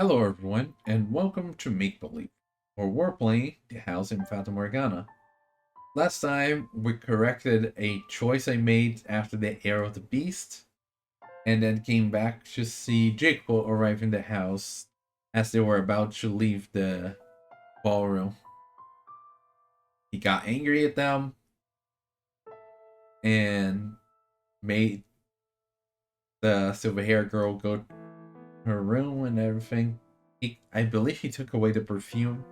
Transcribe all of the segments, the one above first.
Hello everyone, and welcome to Make Believe, where we're playing the house in Fata Morgana. Last time, we corrected a choice I made after the Air of the Beast, and then came back to see Jacobo arrive in the house as they were about to leave the ballroom. He got angry at them and made the silver hair girl go to her room and everything. I believe he took away the perfume.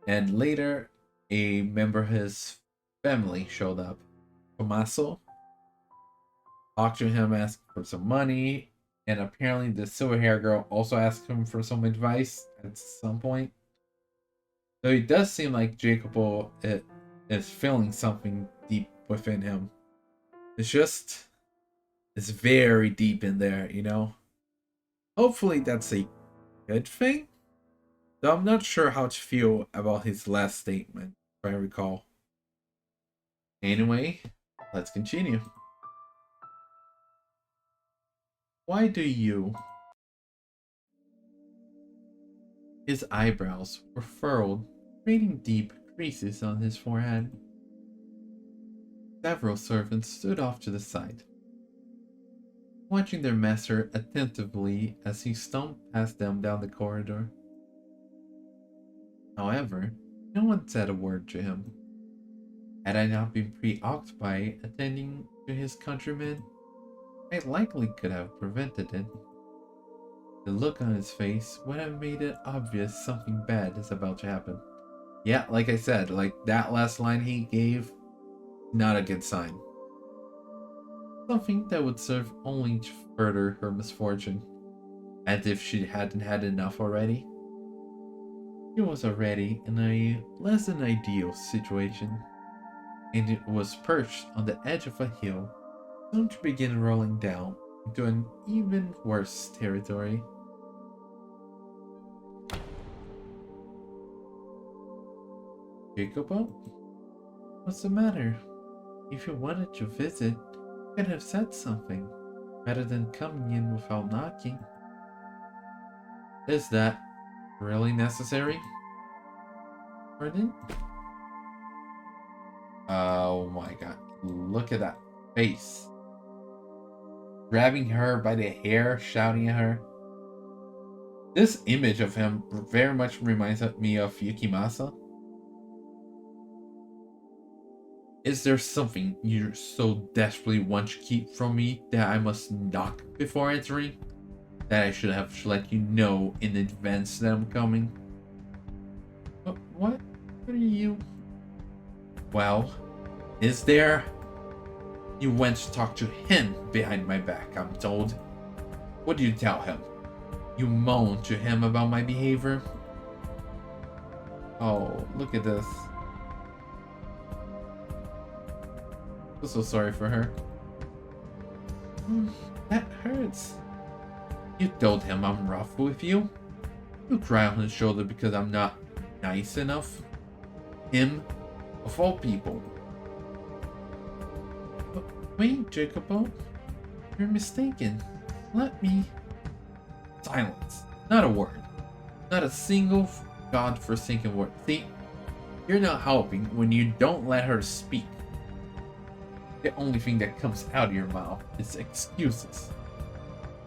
And later, a member of his family showed up. Tommaso talked to him, asked for some money, and apparently the silver hair girl also asked him for some advice at some point. So it does seem like Jacobo is feeling something deep within him. It's very deep in there, you know? Hopefully that's a good thing. Though I'm not sure how to feel about his last statement, if I recall. Anyway, let's continue. Why do you? His eyebrows were furrowed, creating deep creases on his forehead. Several servants stood off to the side, watching their master attentively as he stomped past them down the corridor. However, no one said a word to him. Had I not been preoccupied attending to his countrymen, I likely could have prevented it. The look on his face would have made it obvious something bad is about to happen. Yeah, like I said, like that last line he gave, not a good sign. Something that would serve only to further her misfortune, as if she hadn't had enough already. She was already in a less than ideal situation, and it was perched on the edge of a hill, soon to begin rolling down into an even worse territory. Jacobo? What's the matter? If you wanted to visit, you could have said something, rather than coming in without knocking. Is that really necessary? Pardon? Oh my god, look at that face. Grabbing her by the hair, shouting at her. This image of him very much reminds me of Yukimasa. Is there something you so desperately want to keep from me that I must knock before entering? That I should have let you know in advance that I'm coming? What? What are you? Well, is there? You went to talk to him behind my back, I'm told. What did you tell him? You moaned to him about my behavior? Oh, look at this. I'm so sorry for her. That hurts. You told him I'm rough with you? You cry on his shoulder because I'm not nice enough? Him, of all people. But wait, Jacobo. You're mistaken. Let me... Silence. Not a word. Not a single god-forsaken word. See, you're not helping when you don't let her speak. The only thing that comes out of your mouth is excuses,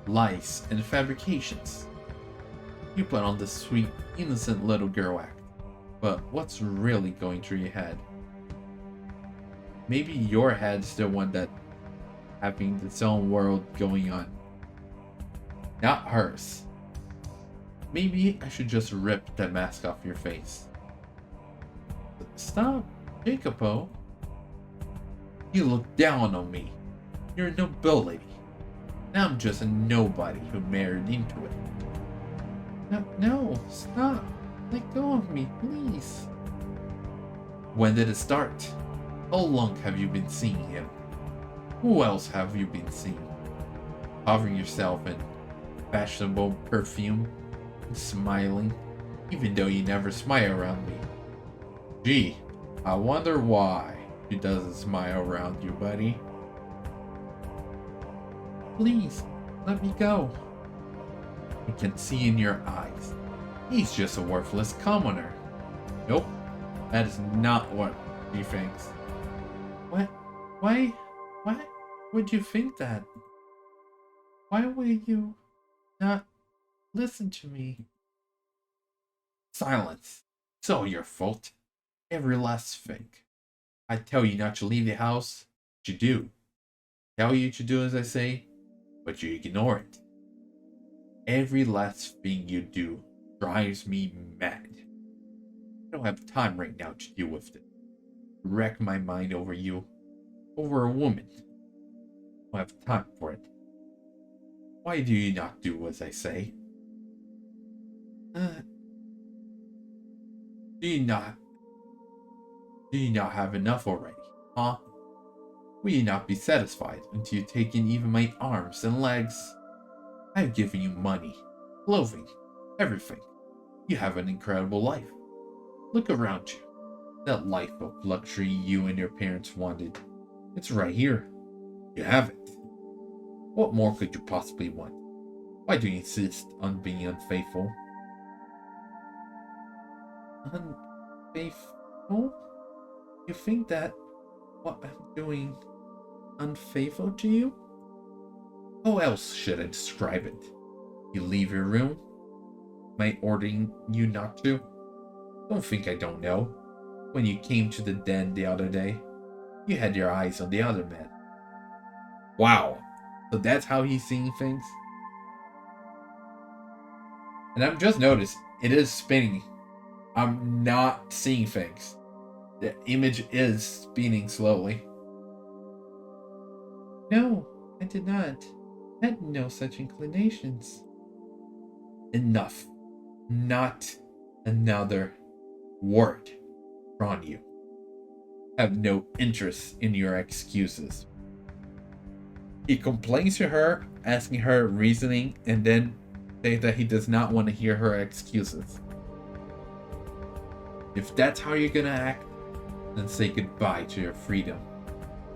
lies, and fabrications. You put on the sweet, innocent little girl act, but what's really going through your head? Maybe your head's the one that having its own world going on, not hers. Maybe I should just rip that mask off your face. Stop, Jacobo. You look down on me. You're a nobility. Now I'm just a nobody who married into it. No, stop. Let go of me, please. When did it start? How long have you been seeing him? Who else have you been seeing? Covering yourself in fashionable perfume and smiling, even though you never smile around me. Gee, I wonder why. She doesn't smile around you, buddy. Please, let me go. I can see in your eyes. He's just a worthless commoner. Nope, that is not what he thinks. What? Why? Why would you think that? Why will you not listen to me? Silence. It's all your fault. Every last thing. I tell you not to leave the house, but you do. Tell you to do as I say, but you ignore it. Every last thing you do drives me mad. I don't have time right now to deal with it. Wreck my mind over you, over a woman. I don't have time for it. Why do you not do as I say? Uh, do you not have enough already, huh? Will you not be satisfied until you take in even my arms and legs? I've given you money, clothing, everything. You have an incredible life. Look around you. That life of luxury you and your parents wanted. It's right here. You have it. What more could you possibly want? Why do you insist on being unfaithful? Unfaithful? You think that what I'm doing unfaithful to you? How else should I describe it? You leave your room? Am I ordering you not to? Don't think I don't know. When you came to the den the other day, you had your eyes on the other man. Wow. So that's how he's seeing things? And I've just noticed it is spinning. I'm not seeing things. The image is spinning slowly. No, I did not. I had no such inclinations. Enough. Not another word from you. I have no interest in your excuses. He complains to her, asking her reasoning, and then says that he does not want to hear her excuses. If that's how you're gonna act, then say goodbye to your freedom.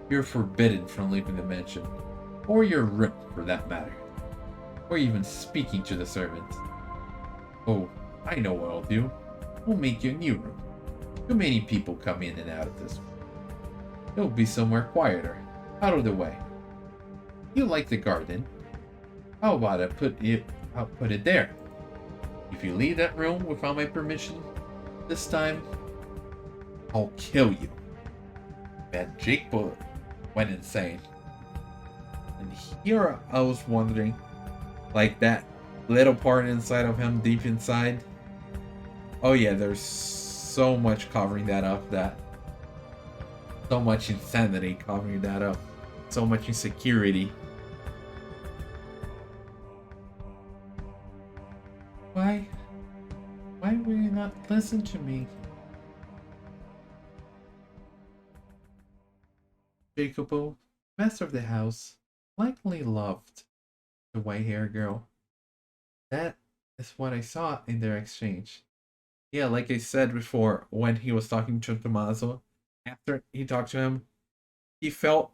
You're forbidden from leaving the mansion, or your room for that matter, or even speaking to the servants. Oh, I know what I'll do. We'll make you a new room. Too many people come in and out of this room. It'll be somewhere quieter, out of the way. You like the garden. How about I'll put it there. If you leave that room without my permission this time, I'll kill you. That Jacobo went insane. And here I was wondering, like that little part inside of him, deep inside. Oh yeah, there's so much covering that up, so much insanity covering that up, so much insecurity. Why will you not listen to me? Jacobo, master of the house, likely loved the white-haired girl. That is what I saw in their exchange. Yeah, like I said before, when he was talking to Tommaso, after he talked to him, he felt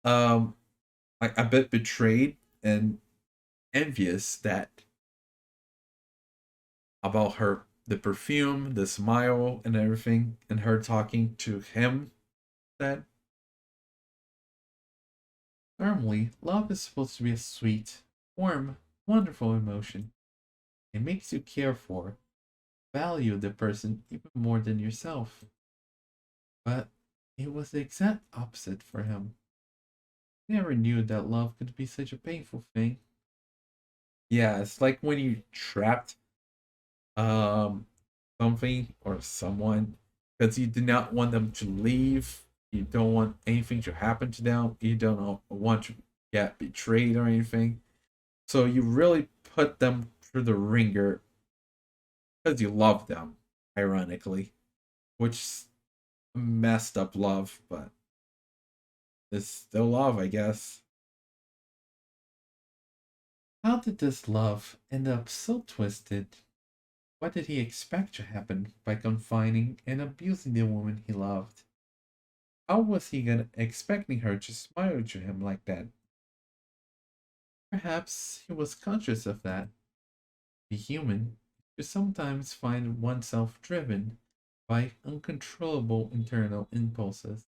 like a bit betrayed and envious that about her, the perfume, the smile, and everything, and her talking to him. That normally love is supposed to be a sweet, warm, wonderful emotion. It makes you care for, value the person even more than yourself. But it was the exact opposite for him. He never knew that love could be such a painful thing. Yeah, it's like when you trapped um something or someone because you do not want them to leave. You don't want anything to happen to them. You don't want to get betrayed or anything. So you really put them through the ringer because you love them, ironically, which is messed up love, but it's still love, I guess. How did this love end up so twisted? What did he expect to happen by confining and abusing the woman he loved? How was he expecting her to smile to him like that? Perhaps he was conscious of that, Be human is to sometimes find oneself driven by uncontrollable internal impulses.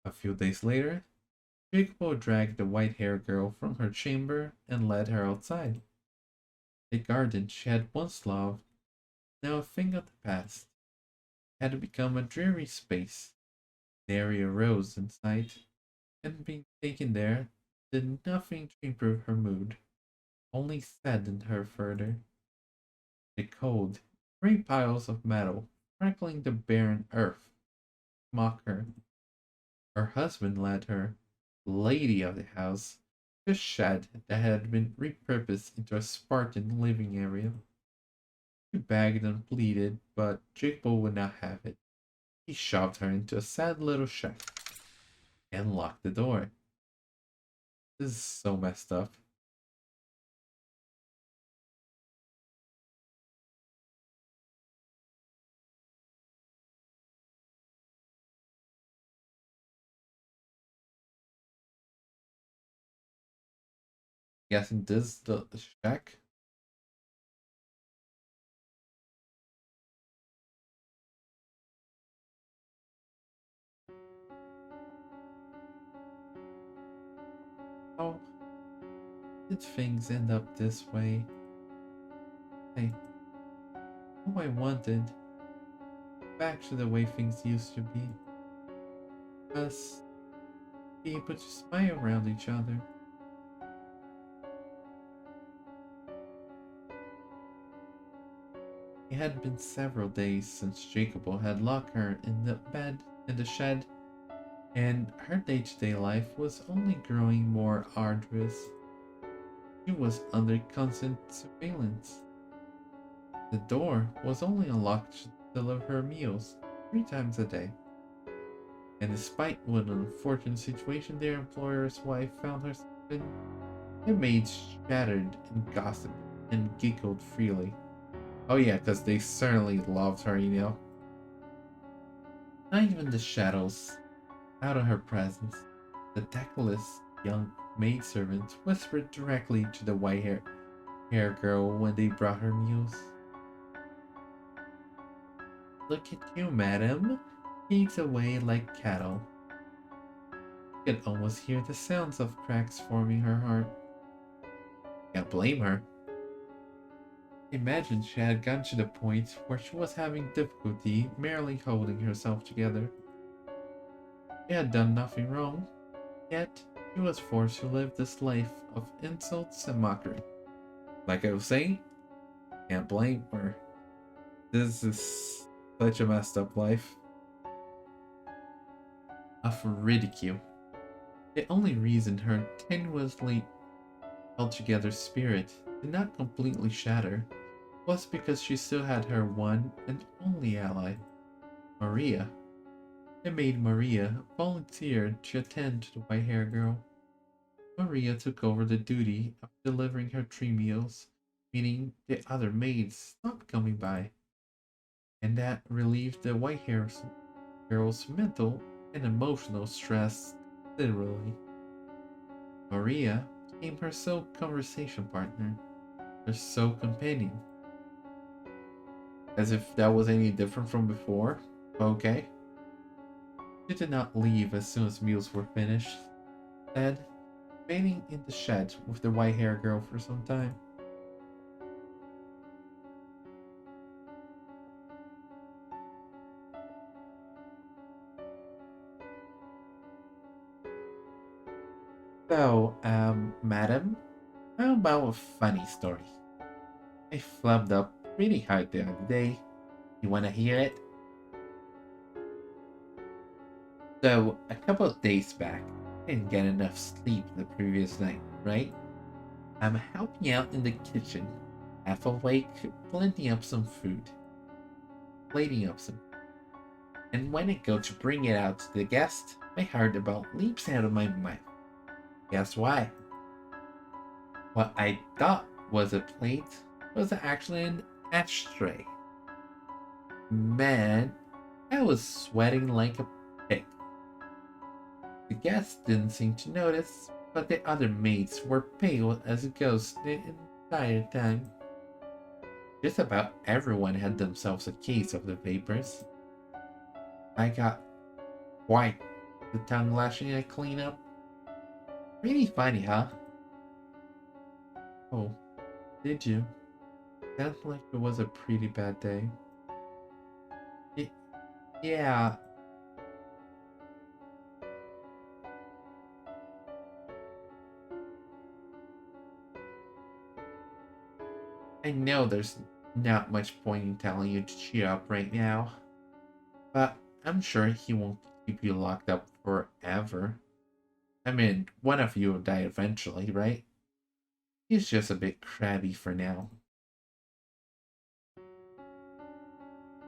A few days later, Jacobo dragged the white-haired girl from her chamber and led her outside. The garden she had once loved, now a thing of the past, had become a dreary space. The area rose in sight, and being taken there did nothing to improve her mood, only saddened her further. The cold, grey piles of metal crackling the barren earth mocked her. Her husband led her, lady of the house, to a shed that had been repurposed into a Spartan living area. She begged and pleaded, but Jacob would not have it. He shoved her into a sad little shack and locked the door. This is so messed up. Guessing this is the shack. How did things end up this way? I all I wanted back to the way things used to be. Us be able to smile around each other. It had been several days since Jacobo had locked her in the bed in the shed, and her day-to-day life was only growing more arduous. She was under constant surveillance. The door was only unlocked to deliver her meals 3 times a day. And despite what an unfortunate situation their employer's wife found herself in, the maids chattered and gossiped and giggled freely. Oh yeah, because they certainly loved her, you know. Not even the shadows out of her presence. The tactless young maidservant whispered directly to the white hair girl when they brought her meals. Look at you, madam. Pigs away like cattle. You could almost hear the sounds of cracks forming her heart. Can't blame her. Imagine she had gotten to the point where she was having difficulty merely holding herself together. She had done nothing wrong, yet she was forced to live this life of insults and mockery. Like I was saying, can't blame her. This is such a messed up life of ridicule. The only reason her tenuously held together spirit did not completely shatter was because she still had her one and only ally, Maria. The maid Maria volunteered to attend to the white-haired girl. Maria took over the duty of delivering her 3 meals, meaning the other maids stopped coming by, and that relieved the white-haired girl's mental and emotional stress considerably. Maria became her sole conversation partner, her sole companion. As if that was any different from before. Okay. She did not leave as soon as meals were finished, instead, remaining in the shed with the white haired girl for some time. So, madam, how about a funny story? I flubbed up pretty hard the other day. You wanna hear it? So, a couple of days back, I didn't get enough sleep the previous night, right? I'm helping out in the kitchen, half awake, blending up some food, plating up some. And when I go to bring it out to the guest, my heart about leaps out of my mouth. Guess why? What I thought was a plate was actually an ashtray. Man, I was sweating like a pig. The guests didn't seem to notice, but the other maids were pale as a ghost the entire time. Just about everyone had themselves a case of the vapors. I got quite the tongue lashing I clean up. Really funny, huh? Oh, did you? Sounds like it was a pretty bad day. Y- yeah, I know there's not much point in telling you to cheer up right now, but I'm sure he won't keep you locked up forever. I mean, one of you will die eventually, right? He's just a bit crabby for now.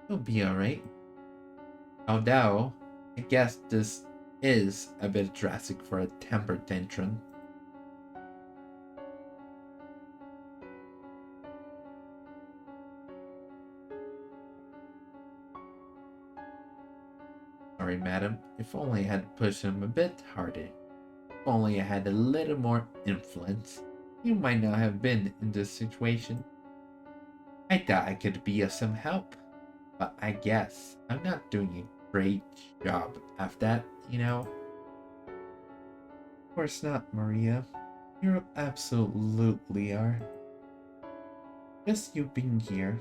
He'll be alright. Although, I guess this is a bit drastic for a temper tantrum. Sorry, madam. If only I had pushed him a bit harder. If only I had a little more influence, you might not have been in this situation. I thought I could be of some help, but I guess I'm not doing a great job of that, you know? Of course not, Maria. You absolutely are. Just you being here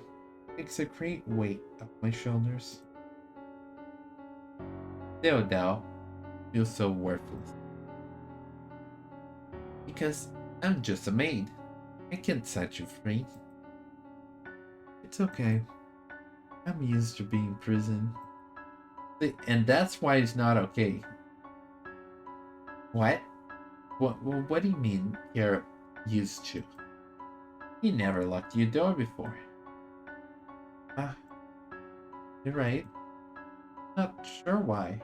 takes a great weight off my shoulders. Still, though, feel so worthless. Because I'm just a maid. I can't set you free. It's okay. I'm used to being in prison. And that's why it's not okay. What? What do you mean you're used to? He never locked your door before. Ah, you're right. Not sure why.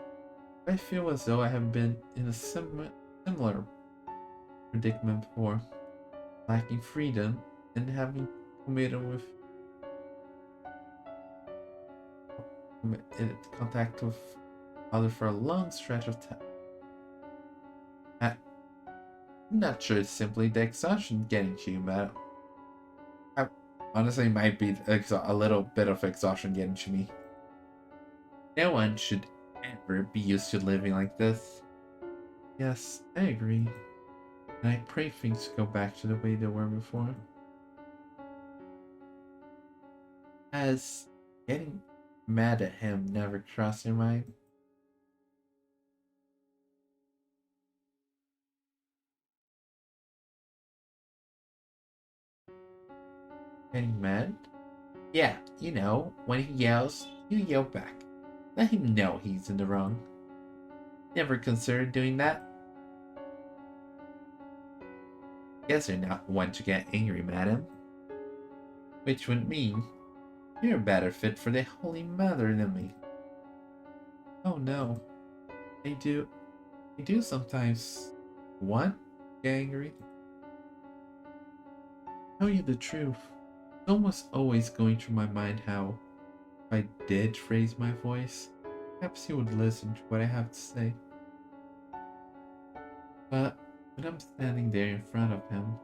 I feel as though I have been in a similar predicament before, lacking freedom and having committed with contact with others for a long stretch of time. I'm not sure it's simply the exhaustion getting to you, but I honestly might be a little bit of exhaustion getting to me. No one should ever be used to living like this. Yes, I agree. And I pray things go back to the way they were before. Has getting mad at him never crossed your mind? Getting mad? Yeah, you know, when he yells, you yell back. Let him know he's in the wrong. Never considered doing that? Guess you're not one to get angry, madam. Which would mean you're a better fit for the Holy Mother than me. Oh no, I do. I do sometimes want to get angry. Tell you the truth, it's almost always going through my mind how, if I did raise my voice, perhaps he would listen to what I have to say. But when I'm standing there in front of him,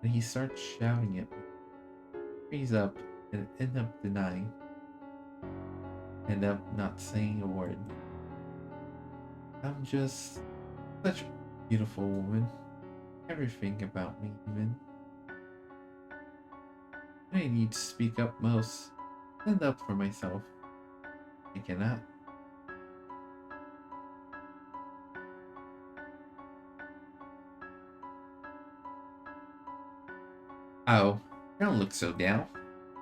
and he starts shouting at me, I freeze up and end up denying, end up not saying a word. I'm just such a beautiful woman. Everything about me, even. I need to speak up most. Stand up for myself. I cannot. Oh, don't look so down.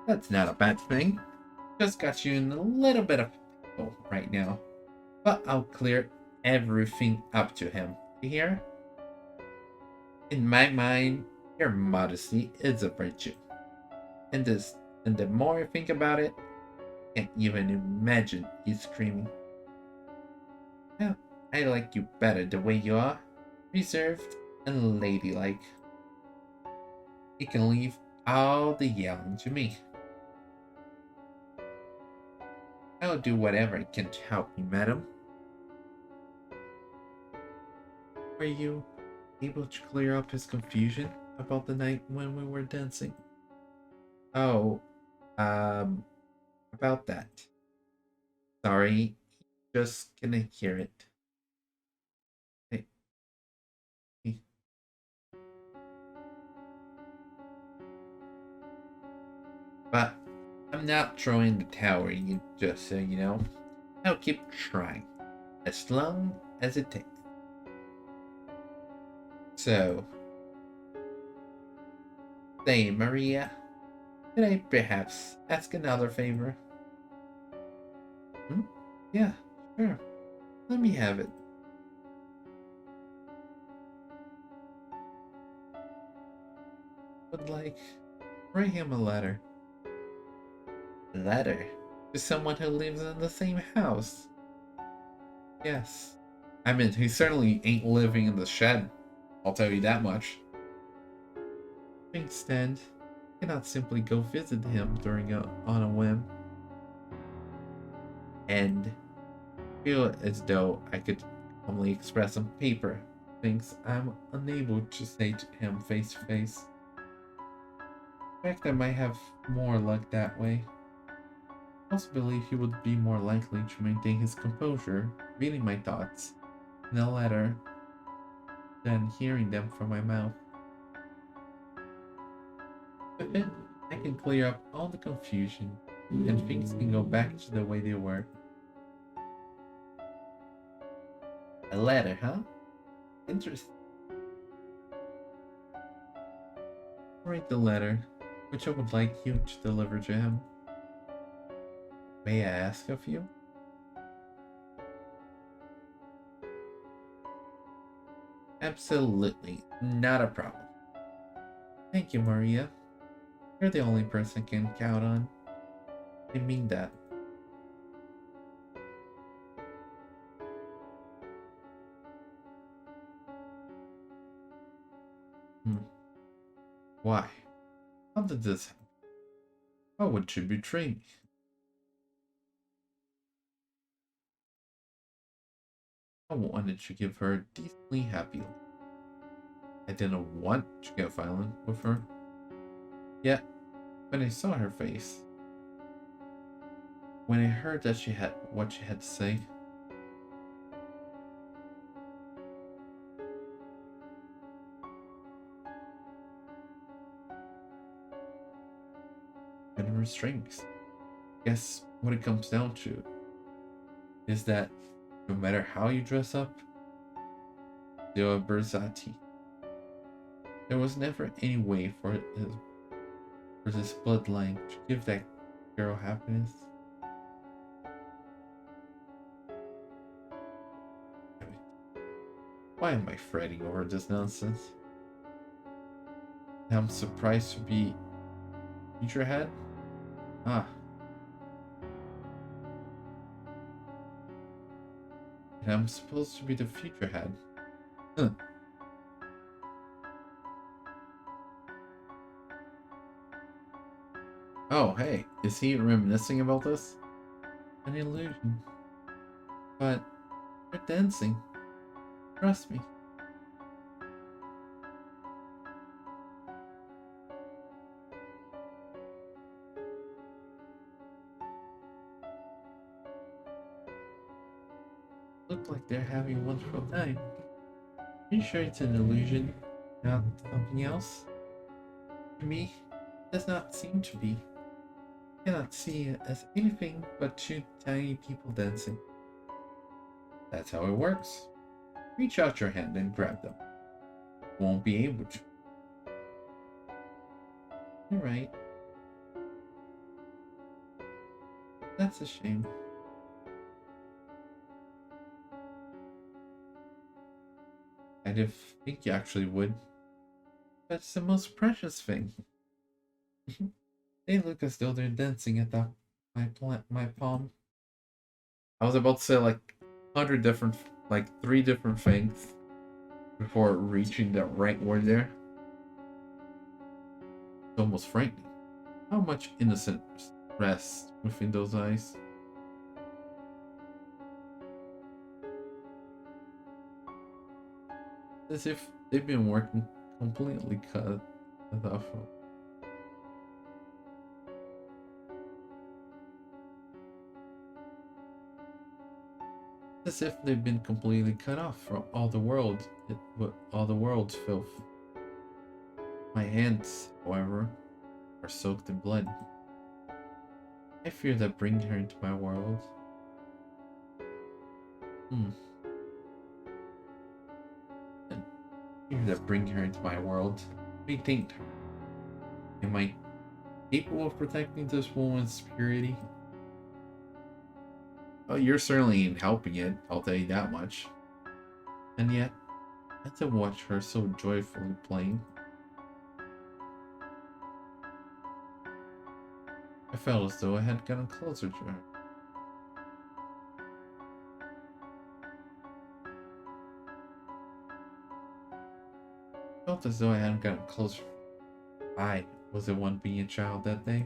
That's not a bad thing. Just got you in a little bit of pickle right now. But I'll clear everything up to him. You hear? In my mind, your modesty is a virtue. And this and the more I think about it, I can't even imagine you screaming. Yeah, I like you better the way you are. Reserved and ladylike. You can leave all the yelling to me. I'll do whatever I can to help you, madam. Are you able to clear up his confusion about the night when we were dancing? Oh, About that. Sorry, just gonna hear it. Hey, hey. But I'm not throwing the towel, you just so you know. I'll keep trying. As long as it takes. So, say, Maria, could I perhaps ask another favor? Hmm? Yeah, sure. Let me have it. Would like write him a letter. A letter? To someone who lives in the same house? Yes. I mean, he certainly ain't living in the shed. I'll tell you that much. Instead, I cannot simply go visit him on a whim. And feel as though I could calmly express on paper things I'm unable to say to him face to face. In fact, I might have more luck that way. I also believe he would be more likely to maintain his composure, reading my thoughts in a letter than hearing them from my mouth. With it, I can clear up all the confusion, and things can go back to the way they were. A letter, huh? Interesting. Write the letter, which I would like you to deliver to him. May I ask of you? Absolutely, not a problem. Thank you, Maria. You're the only person I can count on. I mean that. Hmm. Why? How did this happen? Why would you betray me? I wanted to give her a decently happy life. I didn't want to get violent with her. Yet, when I saw her face, when I heard that she had what she had to say, and restraints. Guess what it comes down to is that no matter how you dress up, still a Berzati. There was never any way for this bloodline to give that girl happiness. Damn it. Why am I fretting over this nonsense? I'm surprised to be future head? Ah, and I'm supposed to be the future head. Huh. Oh, hey, is he reminiscing about this? An illusion. But you're dancing. Trust me. Look like they're having a wonderful time. Are you sure it's an illusion, not something else? To me, it does not seem to be. I cannot see it as anything but two tiny people dancing. That's how it works. Reach out your hand and grab them. You won't be able to. You're right. That's a shame. I didn't think you actually would. That's the most precious thing. They look as though they're dancing at my palm. I was about to say like 100 different, like three different things before reaching the right word there. It's almost frightening. How much innocence rests within those eyes. As if they've been working completely cut off. As if they've been completely cut off from all the world's filth. My hands, however, are soaked in blood. I fear that bringing her into my world. I fear that bringing her into my world may taint her. Am I capable of protecting this woman's purity? Oh, you're certainly in helping it, I'll tell you that much. And yet, as I watch her so joyfully playing, I felt as though I had gotten closer to her. I felt as though I hadn't gotten closer. I was the one being a child that day.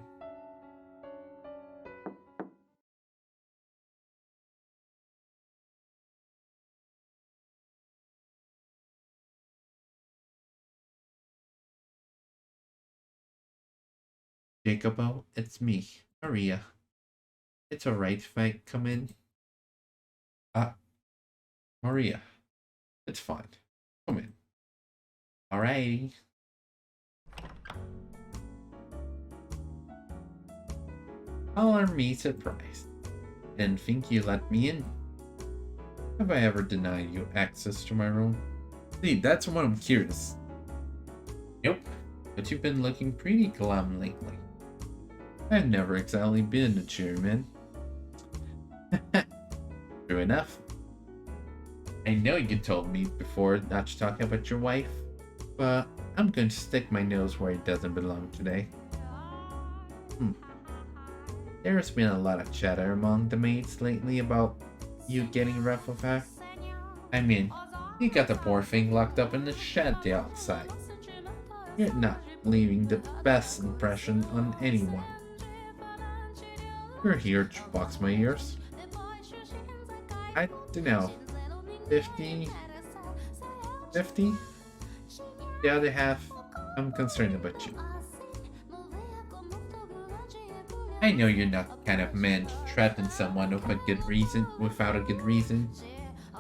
Jacobo, it's me, Maria. It's alright if I come in. Ah, Maria, it's fine. Come in. Alrighty. Color me surprised. Didn't think you let me in. Have I ever denied you access to my room? See, that's what I'm curious. Nope, but you've been looking pretty glum lately. I've never exactly been a cheerman. True enough. I know you told me before not to talk about your wife, but I'm going to stick my nose where it doesn't belong today. There's been a lot of chatter among the maids lately about you getting rough with her. I mean, you got the poor thing locked up in the shed outside. You're not leaving the best impression on anyone. You're here to box my ears. I don't know. 50? The other half, I'm concerned about you. I know you're not the kind of man to threaten someone without a good reason.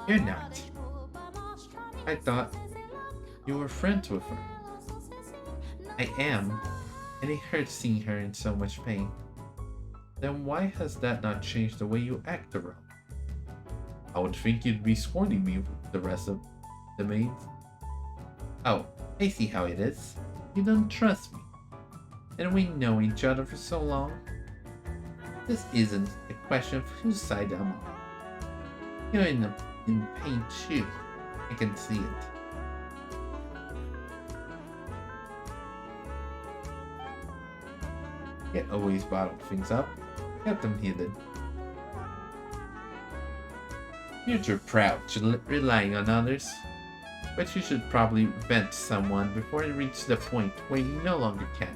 You're not. I thought you were friends with her. I am, and it hurts seeing her in so much pain. Then why has that not changed the way you act around? I would think you'd be scorning me with the rest of the maids. Oh, I see how it is. You don't trust me. And we know each other for so long. This isn't a question of whose side I'm on. You're in pain too. I can see it. You always bottle things up. Kept them hidden. You're too proud to relying on others. But you should probably vent to someone before you reach the point where you no longer can.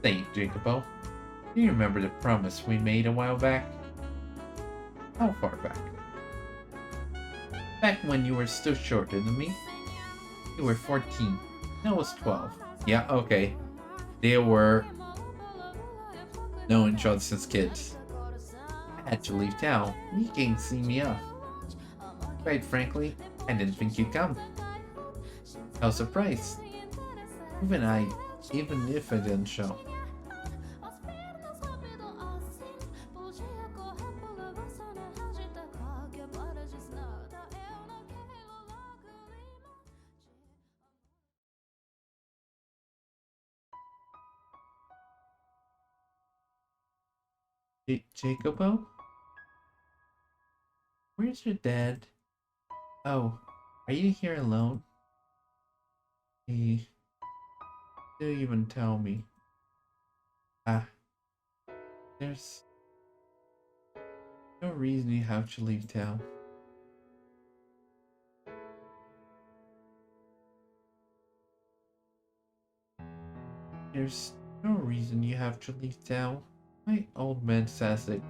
Say, Jacobo, do you remember the promise we made a while back? How far back? Back when you were still shorter than me. You were 14. I was 12. Yeah, okay. They were knowing each other since kids. I had to leave town. You came to see me off. Quite frankly, I didn't think you'd come. I was surprised. Even if I didn't show. Jacobo? Where's your dad? Oh, are you here alone? He didn't even tell me. Ah, there's no reason you have to leave town. There's no reason you have to leave town. My old man says that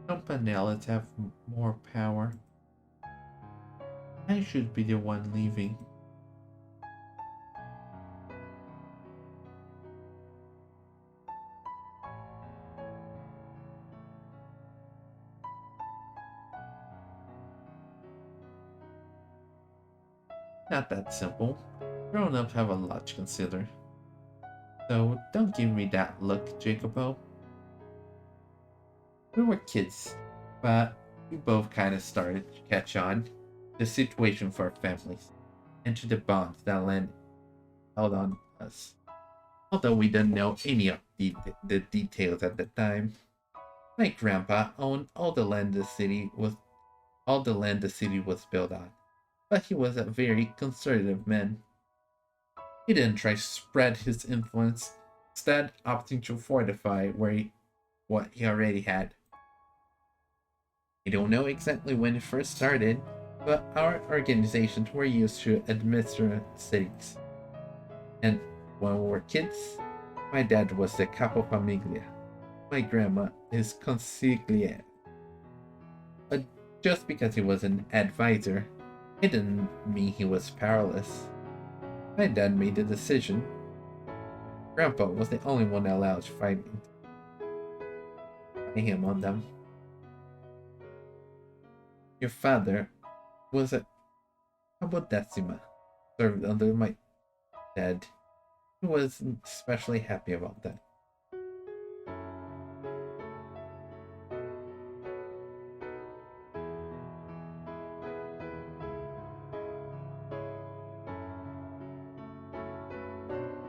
companions have more power. I should be the one leaving. Not that simple. Grown-ups have a lot to consider. So don't give me that look, Jacobo. We were kids, but we both kind of started to catch on to the situation for our families and to the bonds that land held on us. Although we didn't know any of the details at the time. My grandpa owned all the land the city was built on, but he was a very conservative man. He didn't try to spread his influence, instead opting to fortify what he already had. I don't know exactly when it first started, but our organizations were used to administer cities. And when we were kids, my dad was the capo familia. My grandma is consigliere. But just because he was an advisor, it didn't mean he was powerless. My dad made the decision. Grandpa was the only one allowed to fight him on them. Your father was a Abodecima, served under my dad. He wasn't especially happy about that.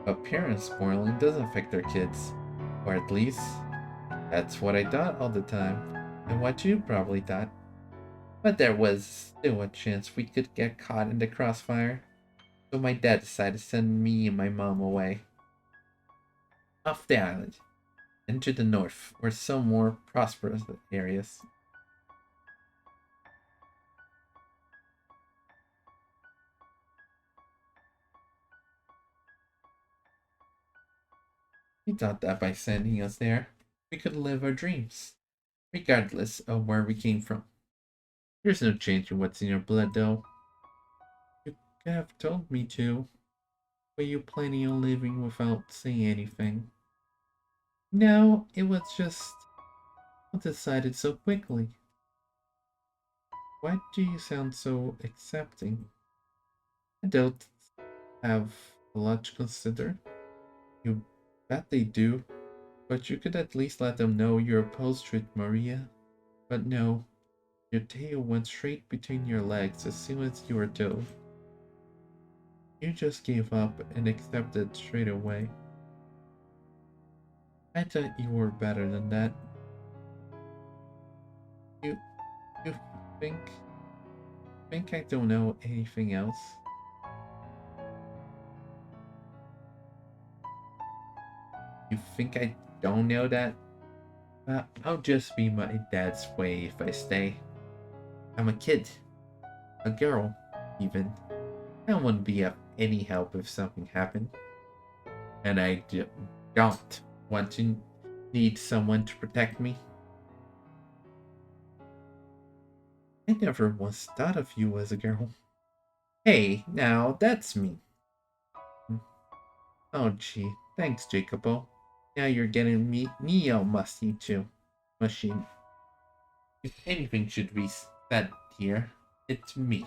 But parents spoiling doesn't affect their kids. Or at least, that's what I thought all the time. And what you probably thought. But there was still a chance we could get caught in the crossfire. So my dad decided to send me and my mom away. Off the island. Into the north, or some more prosperous areas. He thought that by sending us there, we could live our dreams, regardless of where we came from. There's no changing what's in your blood, though. You could have told me to. Were you planning on leaving without saying anything? No, it was just I decided so quickly. Why do you sound so accepting? Adults have a lot to consider. You bet they do, but you could at least let them know you're opposed to it, Maria. But no, your tail went straight between your legs as soon as you were told. You just gave up and accepted straight away. I thought you were better than that. You you think I don't know anything else? You think I don't know that? I'll just be my dad's way if I stay. I'm a kid. A girl, even. I wouldn't be of any help if something happened. And don't want to need someone to protect me. I never once thought of you as a girl. Hey, now that's me. Oh gee, thanks, Jacobo. Now you're getting me all musty too. Machine. If anything should be said here, it's me.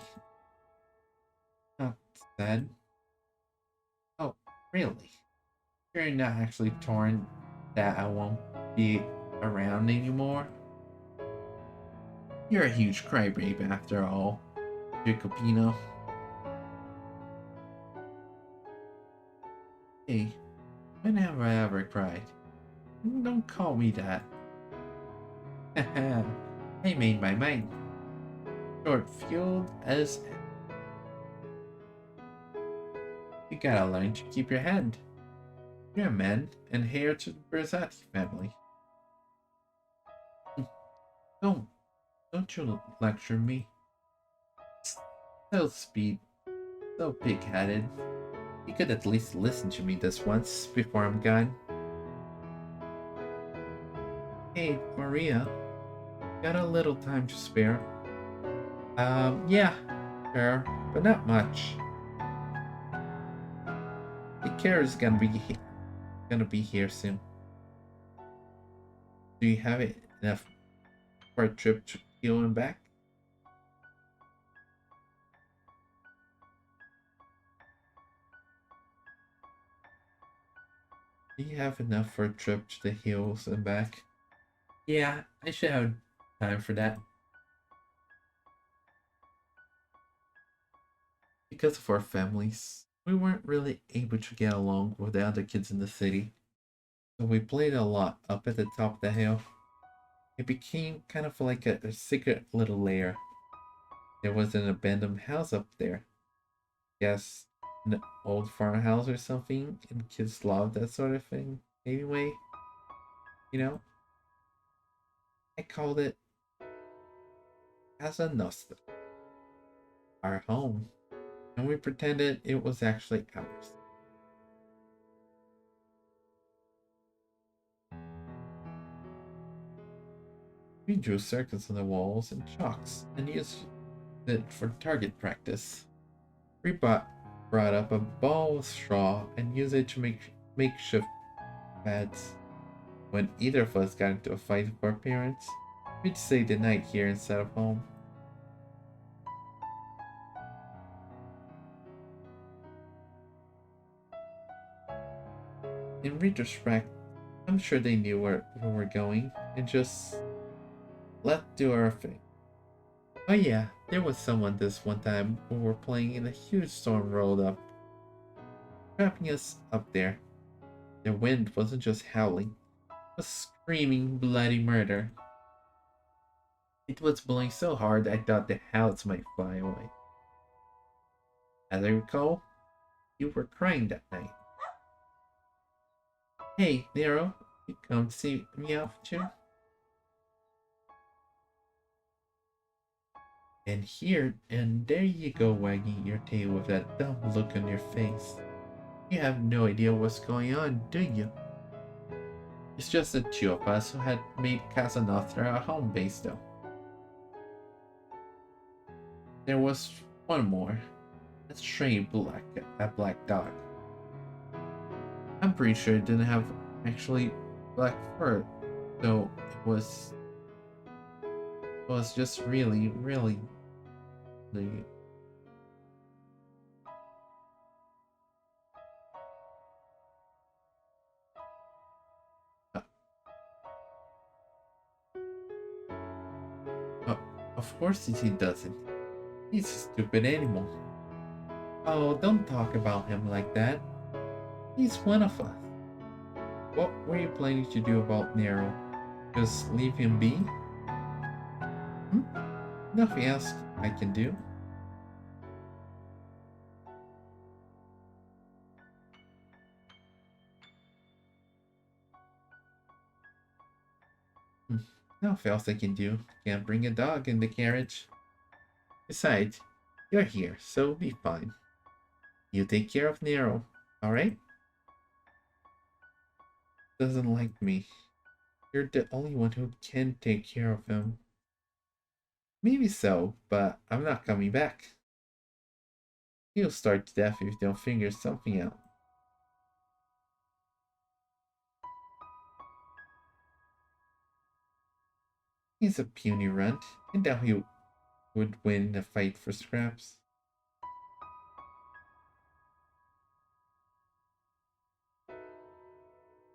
Not said. Oh, really? You're not actually torn that I won't be around anymore? You're a huge crybaby after all, Jacobino. Hey, when have I ever cried? Don't call me that. Haha, I made my mind. Short fueled as you gotta learn to keep your hand. You're a man and heir to the Berzati family. Don't, don't you lecture me. So speed, so pig-headed. You could at least listen to me this once before I'm gone. Hey, Maria, got a little time to spare? Yeah, sure, but not much. The care is gonna be here soon. Do you have it enough for a trip to Kyoto and back? Do you have enough for a trip to the hills and back? Yeah, I should have time for that. Because of our families, we weren't really able to get along with the other kids in the city, so we played a lot up at the top of the hill. It became kind of like a secret little lair. There was an abandoned house up there. Guess an old farmhouse or something, and kids love that sort of thing. Anyway, you know, I called it Casa Nostra, our home, and we pretended it was actually ours. We drew circles on the walls and chalks and used it for target practice. We brought up a ball of straw and used it to make makeshift pads. When either of us got into a fight with our parents, we'd stay the night here instead of home. In retrospect, I'm sure they knew where we were going and just let do our thing. Oh yeah, there was someone this one time we were playing and a huge storm rolled up, trapping us up there. The wind wasn't just howling, it was screaming bloody murder. It was blowing so hard I thought the house might fly away. As I recall, you were crying that night. Hey, Nero, you come see me off too? And there you go wagging your tail with that dumb look on your face. You have no idea what's going on, do you? It's just the two of us who had made Casa Nostra our home base though. There was one more. A black dog. I'm pretty sure it didn't have actually black fur, though it was just really. Uh, uh, of course he doesn't. He's a stupid animal. Oh, don't talk about him like that. He's one of us. What were you planning to do about Nero? Just leave him be? Hmm? Nothing else I can do. Hmm. Nothing else I can do. Can't bring a dog in the carriage. Besides, you're here, so be fine. You take care of Nero, alright? Doesn't like me. You're the only one who can take care of him. Maybe so, but I'm not coming back. He'll starve to death if you don't figure something out. He's a puny runt. I doubt he would win a fight for scraps.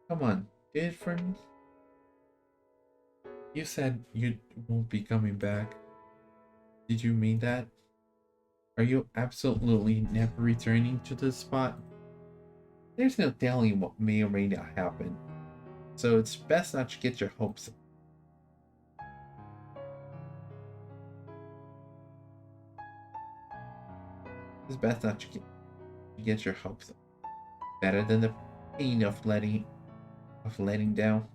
Come on, do it for me. You said you won't be coming back. Did you mean that? Are you absolutely never returning to this spot? There's no telling what may or may not happen, so it's best not to get your hopes up. It's best not to get your hopes up. Better than the pain of letting down.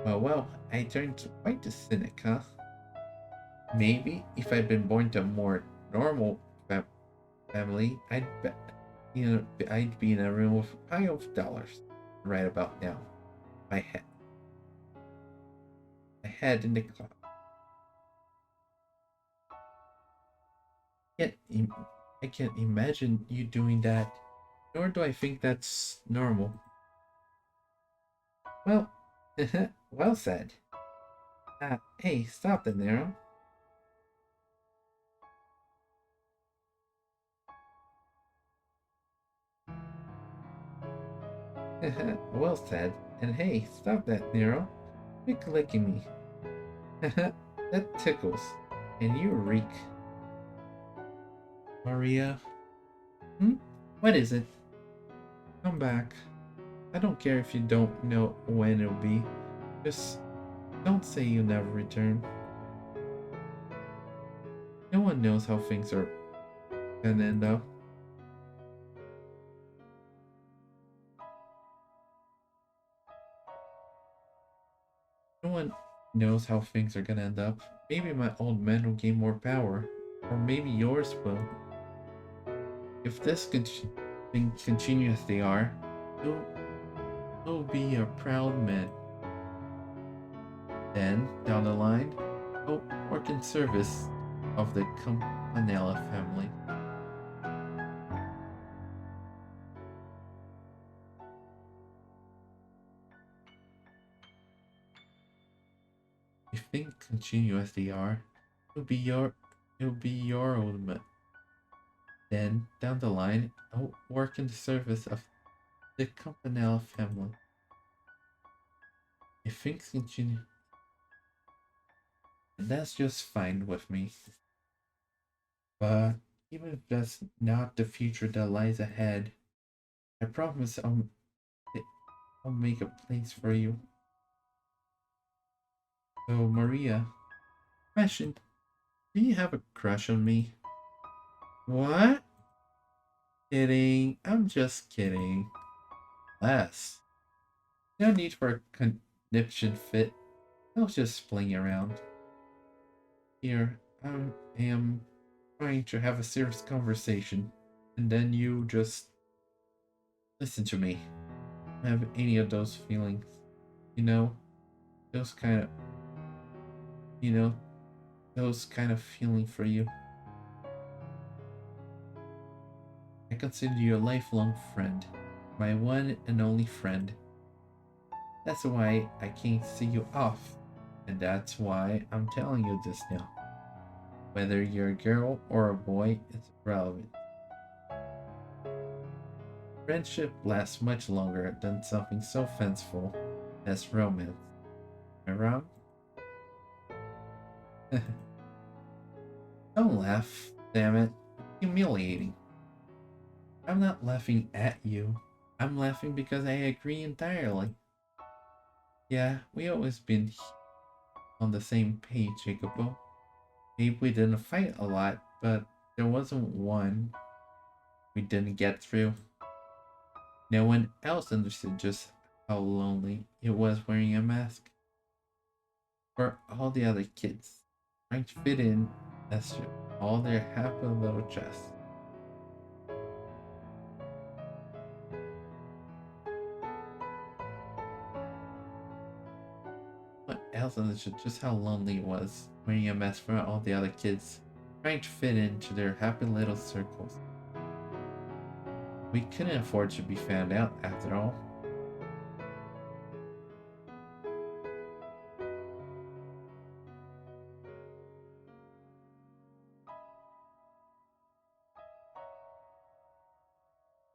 Well, I turned quite a cynic, huh? Maybe if I'd been born to a more normal family, I'd be in a room with a pile of dollars right about now. My head, my head in the cloud. Yet, I can't imagine you doing that, nor do I think that's normal. Well, well said. Hey, stop the Nero. Well said. And hey, stop that, Nero. Quit licking me. That tickles. And you reek. Maria? Hmm? What is it? Come back. I don't care if you don't know when it'll be. Just don't say you'll never return. No one knows how things are gonna end up. No one knows how things are gonna end up. Maybe my old man will gain more power. Or maybe yours will. If this thing continue as they are, you'll, you'll be a proud man. Then, down the line, you'll work in service of the Campanella family. If things continue as they are, it'll be your old man. Then, down the line, I'll work in the service of the Campanella family. If things continue, that's just fine with me. But even if that's not the future that lies ahead, I promise I'll make a place for you. So, Maria, question: do you have a crush on me? What? Kidding. I'm just kidding. Less. No need for a conniption fit. I was just playing around. Here, I am trying to have a serious conversation, and then you just listen to me. I don't have any of those feelings. You know, those kind of, you know, those kind of feeling for you. I consider you a lifelong friend, my one and only friend. That's why I can't see you off, and that's why I'm telling you this now. Whether you're a girl or a boy, it's irrelevant. Friendship lasts much longer than something so fanciful as romance. Am I wrong? Don't laugh, damn it. Humiliating. I'm not laughing at you. I'm laughing because I agree entirely. Yeah, we always been on the same page, Jacobo. Maybe we didn't fight a lot, but there wasn't one we didn't get through. No one else understood just how lonely it was wearing a mask. For all the other kids, trying to fit in as all their happy little chests. What else understood just how lonely it was wearing a mask for all the other kids, trying to fit into their happy little circles. We couldn't afford to be found out after all.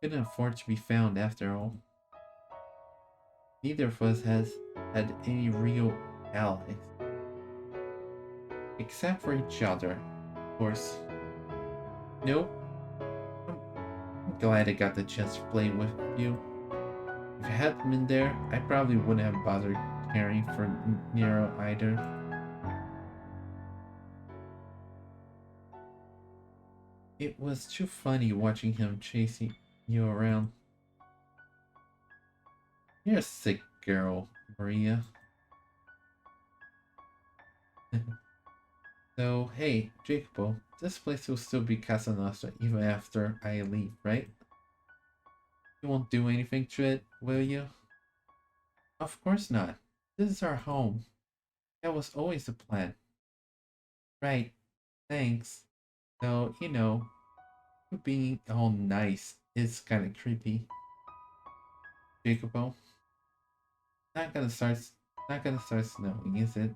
Couldn't afford to be found after all. Neither of us has had any real allies. Except for each other, of course. Nope. I'm glad I got the chance to play with you. If I hadn't been there, I probably wouldn't have bothered caring for Nero either. It was too funny watching him chasing you around. You're a sick girl, Maria. So, hey, Jacobo, this place will still be Casa Nostra even after I leave, right? You won't do anything to it, will you? Of course not. This is our home. That was always the plan. Right, thanks. Though, you being all nice is kind of creepy. Jacobo, not gonna start, not gonna start snowing, is it?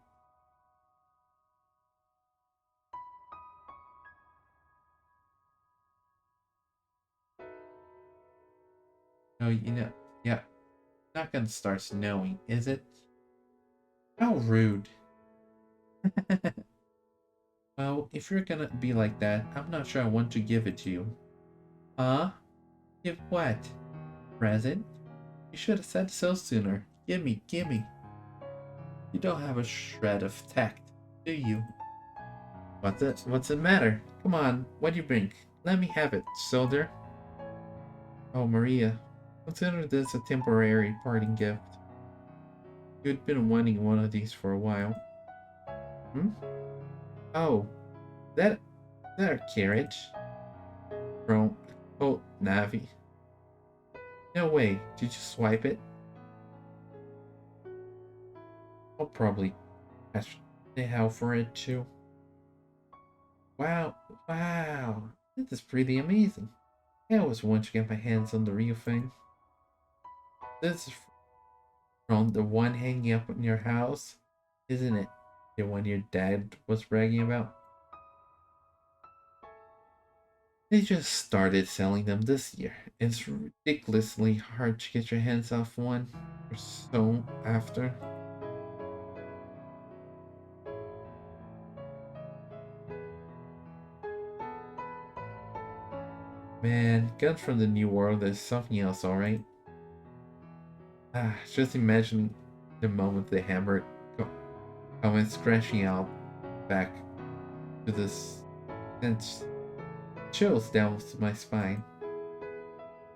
No, yeah. Not gonna start snowing, is it? How rude. Well, if you're gonna be like that, I'm not sure I want to give it to you. Huh? Give what? Present? You should have said so sooner. Gimme, gimme. You don't have a shred of tact, do you? What's the matter? Come on, what do you bring? Let me have it, soldier. Oh, Maria, consider this a temporary parting gift. You'd been wanting one of these for a while. Hmm? Oh, that a carriage? From Oh, Navi. No way, did you swipe it? I'll probably cash the hell for it too. Wow, wow, this is pretty amazing. I always want to get my hands on the real thing. This is from the one hanging up in your house, isn't it? The one your dad was bragging about? They just started selling them this year. It's ridiculously hard to get your hands off one or so after. Man, guns from the New World is something else, alright? Just imagine the moment the hammer comes crashing out back to this sense chills down my spine.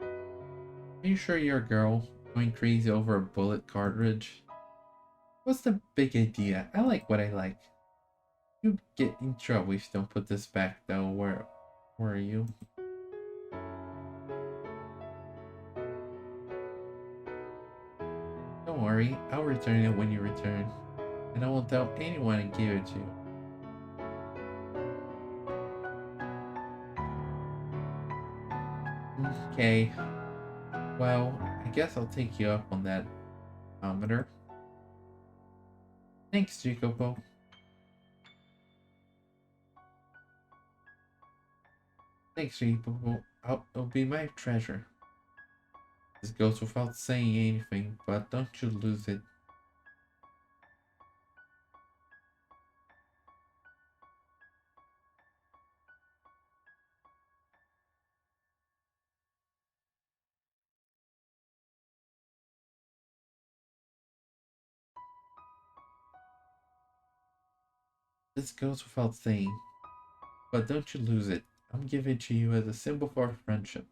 Are you sure you're a girl going crazy over a bullet cartridge? What's the big idea? I like what I like. You get in trouble if you don't put this back though. Where are you? Don't worry, I'll return it when you return. And I won't tell anyone I gave it to you. Okay. Well, I guess I'll take you up on that, Commodore. Thanks, Jacobo. Thanks, Jacobo. It'll be my treasure. This goes without saying anything, but don't you lose it. This goes without saying, but don't you lose it. I'm giving it to you as a symbol of our friendship.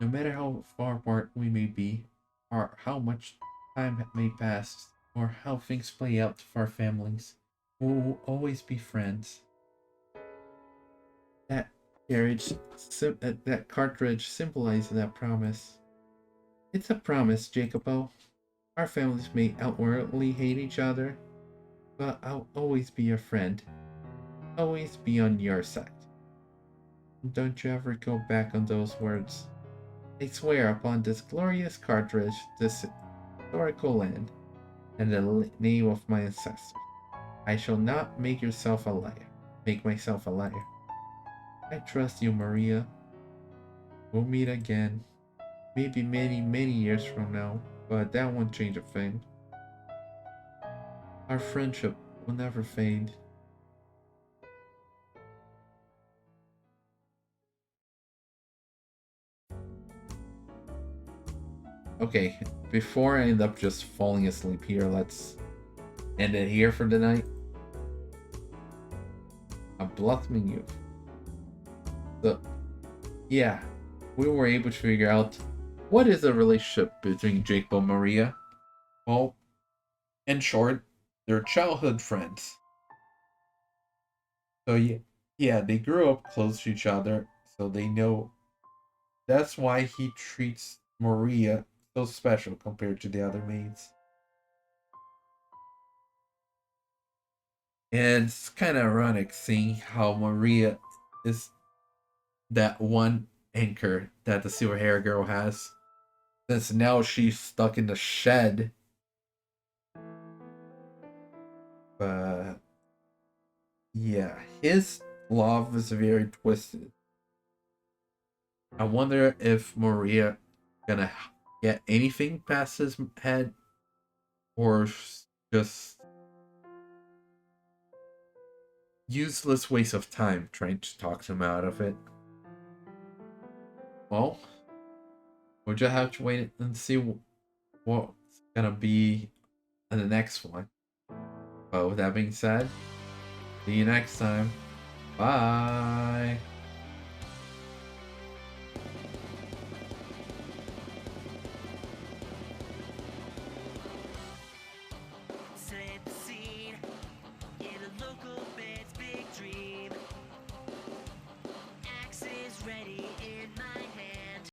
No matter how far apart we may be, or how much time may pass, or how things play out for our families, we will always be friends. That that cartridge symbolizes that promise. It's a promise, Jacobo. Our families may outwardly hate each other, but I'll always be your friend. Always be on your side. Don't you ever go back on those words. I swear upon this glorious cartridge, this historical land, and the name of my ancestors, I shall not make yourself a liar. Make myself a liar. I trust you, Maria. We'll meet again. Maybe many, many years from now, but that won't change a thing. Our friendship will never fade. Okay, before I end up just falling asleep here, let's end it here for the night. I'm blossoming you. So, yeah, we were able to figure out what is the relationship between Jacob and Maria. Well, in short, they're childhood friends. So yeah, they grew up close to each other, so they know. That's why he treats Maria so special compared to the other maids. And it's kind of ironic seeing how Maria is that one anchor that the silver hair girl has. Since now she's stuck in the shed. But yeah, his love is very twisted. I wonder if Maria gonna get anything past his head, or just useless waste of time trying to talk him out of it? Well, we'll just have to wait and see what's gonna be in the next one. But with that being said, see you next time. Bye.